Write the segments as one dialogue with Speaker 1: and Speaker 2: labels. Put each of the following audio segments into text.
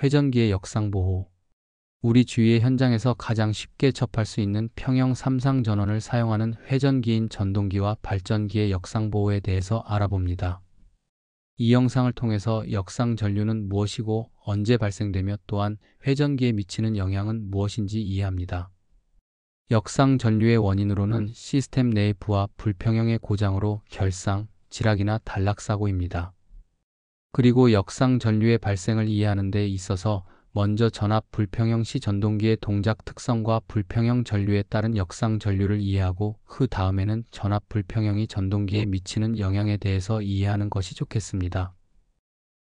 Speaker 1: 회전기의 역상보호. 우리 주위의 현장에서 가장 쉽게 접할 수 있는 평형 3상 전원을 사용하는 회전기인 전동기와 발전기의 역상보호에 대해서 알아봅니다. 이 영상을 통해서 역상 전류는 무엇이고 언제 발생되며 또한 회전기에 미치는 영향은 무엇인지 이해합니다. 역상 전류의 원인으로는 시스템 내의 부하 불평형의 고장으로 결상, 지락이나 단락사고입니다. 그리고 역상 전류의 발생을 이해하는 데 있어서 먼저 전압 불평형 시 전동기의 동작 특성과 불평형 전류에 따른 역상 전류를 이해하고 그 다음에는 전압 불평형이 전동기에 미치는 영향에 대해서 이해하는 것이 좋겠습니다.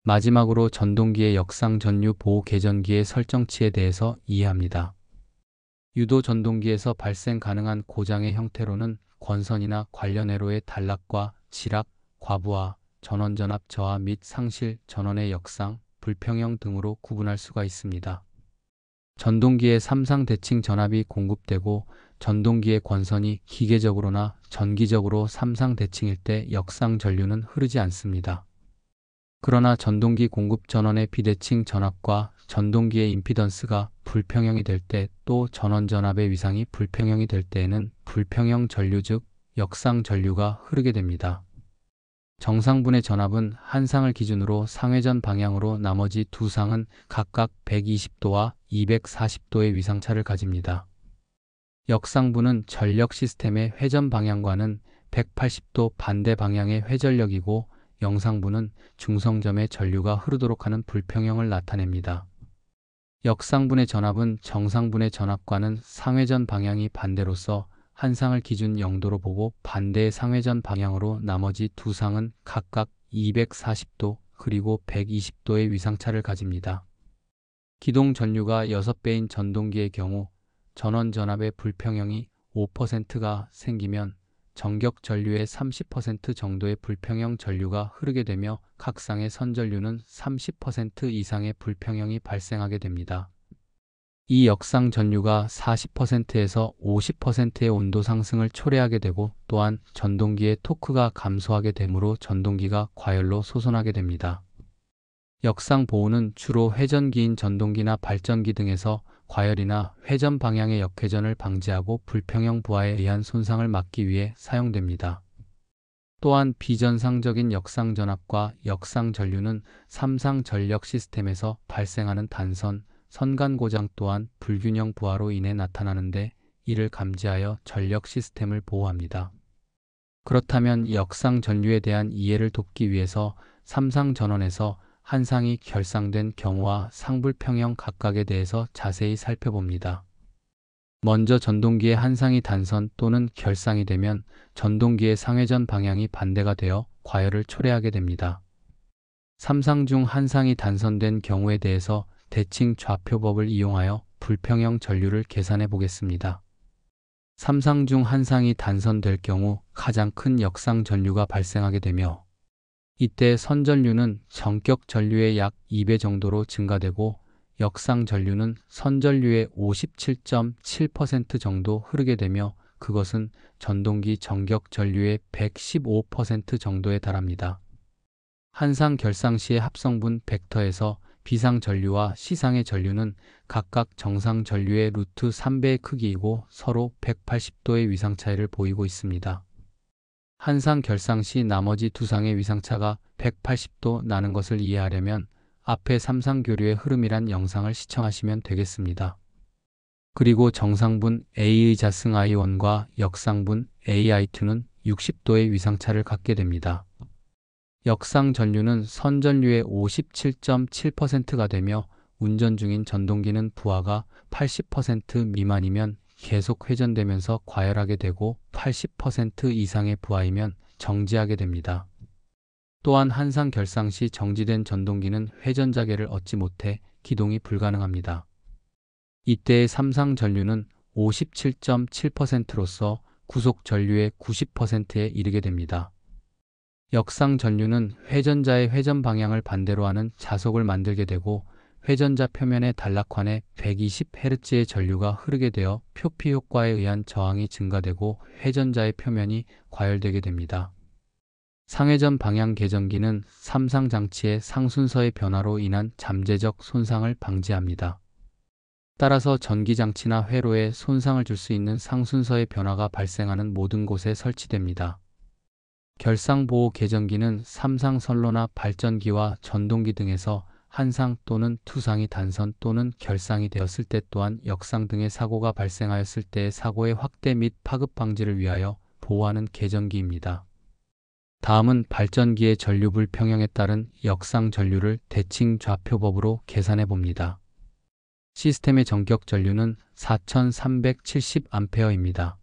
Speaker 1: 마지막으로 전동기의 역상 전류 보호 계전기의 설정치에 대해서 이해합니다. 유도 전동기에서 발생 가능한 고장의 형태로는 권선이나 관련 회로의 단락과 지락, 과부하, 전원전압 저하 및 상실, 전원의 역상, 불평형 등으로 구분할 수가 있습니다. 전동기에 3상 대칭 전압이 공급되고 전동기의 권선이 기계적으로나 전기적으로 3상 대칭일 때 역상 전류는 흐르지 않습니다. 그러나 전동기 공급 전원의 비대칭 전압과 전동기의 임피던스가 불평형이 될 때 또 전원 전압의 위상이 불평형이 될 때에는 불평형 전류 즉 역상 전류가 흐르게 됩니다. 정상분의 전압은 한 상을 기준으로 상회전 방향으로 나머지 두 상은 각각 120도와 240도의 위상차를 가집니다. 역상부는 전력 시스템의 회전 방향과는 180도 반대 방향의 회전력이고 영상부는 중성점의 전류가 흐르도록 하는 불평형을 나타냅니다. 역상분의 전압은 정상분의 전압과는 상회전 방향이 반대로서 한 상을 기준 0도로 보고 반대의 상회전 방향으로 나머지 두 상은 각각 240도 그리고 120도의 위상차를 가집니다. 기동 전류가 6배인 전동기의 경우 전원 전압의 불평형이 5%가 생기면 전격 전류의 30% 정도의 불평형 전류가 흐르게 되며 각 상의 선전류는 30% 이상의 불평형이 발생하게 됩니다. 이 역상 전류가 40%에서 50%의 온도 상승을 초래하게 되고 또한 전동기의 토크가 감소하게 되므로 전동기가 과열로 훼손하게 됩니다. 역상 보호는 주로 회전기인 전동기나 발전기 등에서 과열이나 회전 방향의 역회전을 방지하고 불평형 부하에 의한 손상을 막기 위해 사용됩니다. 또한 비전상적인 역상 전압과 역상 전류는 3상 전력 시스템에서 발생하는 단선, 선간 고장 또한 불균형 부하로 인해 나타나는데 이를 감지하여 전력 시스템을 보호합니다. 그렇다면 역상 전류에 대한 이해를 돕기 위해서 3상 전원에서 한 상이 결상된 경우와 상불평형 각각에 대해서 자세히 살펴봅니다. 먼저 전동기의 한 상이 단선 또는 결상이 되면 전동기의 상회전 방향이 반대가 되어 과열을 초래하게 됩니다. 3상 중 한 상이 단선된 경우에 대해서 대칭 좌표법을 이용하여 불평형 전류를 계산해 보겠습니다. 3상 중 한 상이 단선될 경우 가장 큰 역상 전류가 발생하게 되며 이때 선전류는 전격 전류의 약 2배 정도로 증가되고 역상 전류는 선전류의 57.7% 정도 흐르게 되며 그것은 전동기 전격 전류의 115% 정도에 달합니다. 한상 결상 시의 합성분 벡터에서 비상 전류와 시상의 전류는 각각 정상 전류의 루트 3배의 크기이고 서로 180도의 위상 차이를 보이고 있습니다. 한상 결상 시 나머지 두 상의 위상차가 180도 나는 것을 이해하려면 앞에 3상 교류의 흐름이란 영상을 시청하시면 되겠습니다. 그리고 정상분 A의 자승 I1과 역상분 AI2는 60도의 위상차를 갖게 됩니다. 역상 전류는 선전류의 57.7%가 되며 운전 중인 전동기는 부하가 80% 미만이면 계속 회전되면서 과열하게 되고 80% 이상의 부하이면 정지하게 됩니다. 또한 한상 결상 시 정지된 전동기는 회전 자계를 얻지 못해 기동이 불가능합니다. 이때의 3상 전류는 57.7%로서 구속 전류의 90%에 이르게 됩니다. 역상 전류는 회전자의 회전 방향을 반대로 하는 자속을 만들게 되고 회전자 표면의 단락환에 120Hz의 전류가 흐르게 되어 표피 효과에 의한 저항이 증가되고 회전자의 표면이 과열되게 됩니다. 상회전 방향 계전기는 삼상 장치의 상순서의 변화로 인한 잠재적 손상을 방지합니다. 따라서 전기 장치나 회로에 손상을 줄 수 있는 상순서의 변화가 발생하는 모든 곳에 설치됩니다. 결상보호 계전기는 삼상 선로나 발전기와 전동기 등에서 한상 또는 투상이 단선 또는 결상이 되었을 때 또한 역상 등의 사고가 발생하였을 때의 사고의 확대 및 파급 방지를 위하여 보호하는 계전기입니다. 다음은 발전기의 전류 불평형에 따른 역상 전류를 대칭 좌표법으로 계산해 봅니다. 시스템의 전격 전류는 4370A입니다.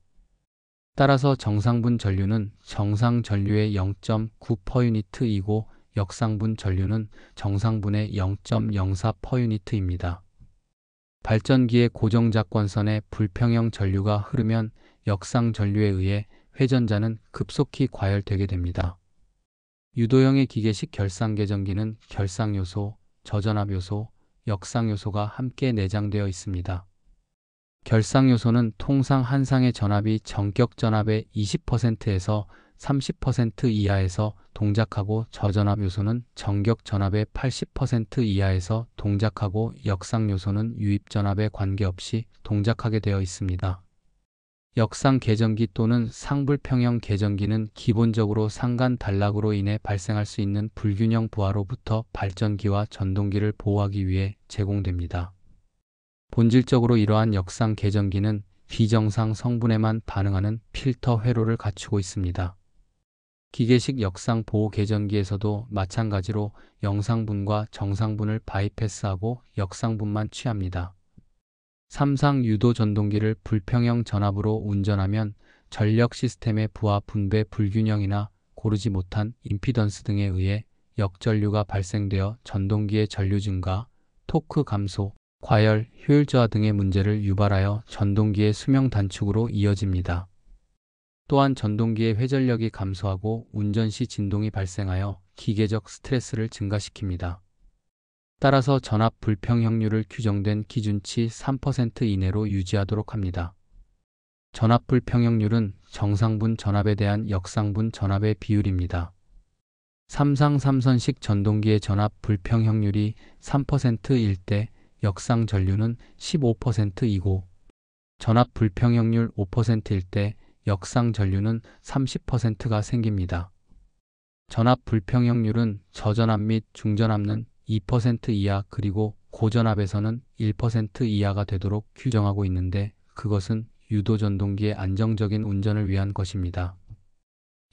Speaker 1: 따라서 정상분 전류는 정상 전류의 0.9%이고 역상분 전류는 정상분의 0.04%입니다. 발전기의 고정작권선에 불평형 전류가 흐르면 역상 전류에 의해 회전자는 급속히 과열되게 됩니다. 유도형의 기계식 결상계전기는 결상요소, 저전압요소, 역상요소가 함께 내장되어 있습니다. 결상요소는 통상 한 상의 전압이 전격 전압의 20%에서 30% 이하에서 동작하고 저전압 요소는 전격 전압의 80% 이하에서 동작하고 역상 요소는 유입 전압에 관계없이 동작하게 되어 있습니다. 역상 계전기 또는 상불평형 계전기는 기본적으로 상간 단락으로 인해 발생할 수 있는 불균형 부하로부터 발전기와 전동기를 보호하기 위해 제공됩니다. 본질적으로 이러한 역상 계전기는 비정상 성분에만 반응하는 필터 회로를 갖추고 있습니다. 기계식 역상 보호 계전기에서도 마찬가지로 영상분과 정상분을 바이패스하고 역상분만 취합니다. 삼상 유도 전동기를 불평형 전압으로 운전하면 전력 시스템의 부하 분배 불균형이나 고르지 못한 임피던스 등에 의해 역전류가 발생되어 전동기의 전류 증가, 토크 감소, 과열, 효율 저하 등의 문제를 유발하여 전동기의 수명 단축으로 이어집니다. 또한 전동기의 회전력이 감소하고 운전 시 진동이 발생하여 기계적 스트레스를 증가시킵니다. 따라서 전압 불평형률을 규정된 기준치 3% 이내로 유지하도록 합니다. 전압 불평형률은 정상분 전압에 대한 역상분 전압의 비율입니다. 삼상 3선식 전동기의 전압 불평형률이 3%일 때 역상 전류는 15%이고 전압 불평형률 5%일 때 역상 전류는 30%가 생깁니다. 전압 불평형률은 저전압 및 중전압는 2% 이하 그리고 고전압에서는 1% 이하가 되도록 규정하고 있는데 그것은 유도 전동기의 안정적인 운전을 위한 것입니다.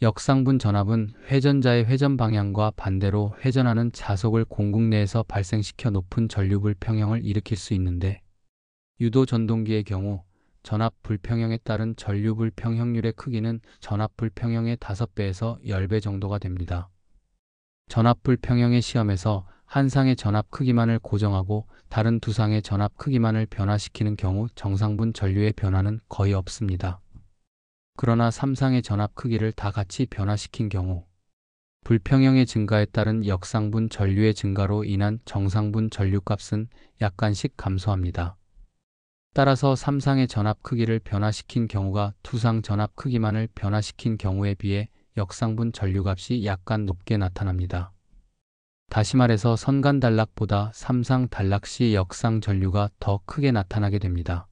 Speaker 1: 역상분 전압은 회전자의 회전 방향과 반대로 회전하는 자석을 공국 내에서 발생시켜 높은 전류 불평형을 일으킬 수 있는데 유도 전동기의 경우 전압 불평형에 따른 전류 불평형률의 크기는 전압 불평형의 5배에서 10배 정도가 됩니다. 전압 불평형의 시험에서 한 상의 전압 크기만을 고정하고 다른 두 상의 전압 크기만을 변화시키는 경우 정상분 전류의 변화는 거의 없습니다. 그러나 3상의 전압 크기를 다 같이 변화시킨 경우 불평형의 증가에 따른 역상분 전류의 증가로 인한 정상분 전류값은 약간씩 감소합니다. 따라서 3상의 전압 크기를 변화시킨 경우가 두상 전압 크기만을 변화시킨 경우에 비해 역상분 전류값이 약간 높게 나타납니다. 다시 말해서 선간 단락보다 3상 단락 시 역상 전류가 더 크게 나타나게 됩니다.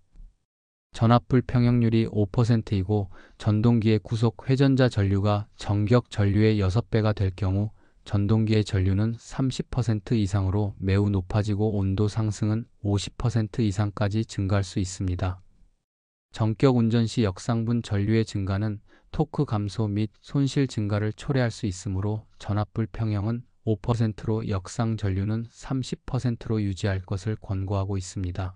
Speaker 1: 전압 불평형률이 5%이고 전동기의 구속 회전자 전류가 전격 전류의 6배가 될 경우 전동기의 전류는 30% 이상으로 매우 높아지고 온도 상승은 50% 이상까지 증가할 수 있습니다. 전격 운전 시 역상분 전류의 증가는 토크 감소 및 손실 증가를 초래할 수 있으므로 전압 불평형은 5%로 역상 전류는 30%로 유지할 것을 권고하고 있습니다.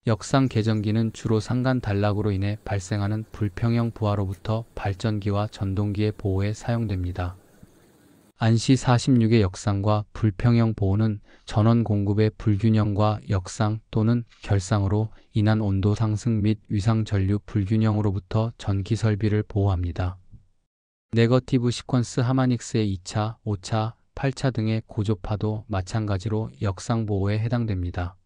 Speaker 1: 역상 계전기는 주로 상간 단락으로 인해 발생하는 불평형 부하로부터 발전기와 전동기의 보호에 사용됩니다. 안시 46의 역상과 불평형 보호는 전원 공급의 불균형과 역상 또는 결상으로 인한 온도 상승 및 위상 전류 불균형으로부터 전기 설비를 보호합니다. 네거티브 시퀀스 하마닉스의 2차, 5차, 8차 등의 고조파도 마찬가지로 역상 보호에 해당됩니다.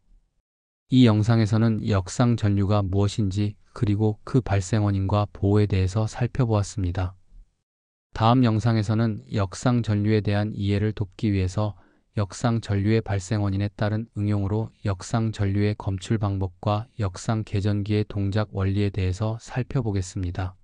Speaker 1: 이 영상에서는 역상 전류가 무엇인지 그리고 그 발생 원인과 보호에 대해서 살펴보았습니다. 다음 영상에서는 역상 전류에 대한 이해를 돕기 위해서 역상 전류의 발생 원인에 따른 응용으로 역상 전류의 검출 방법과 역상 계전기의 동작 원리에 대해서 살펴보겠습니다.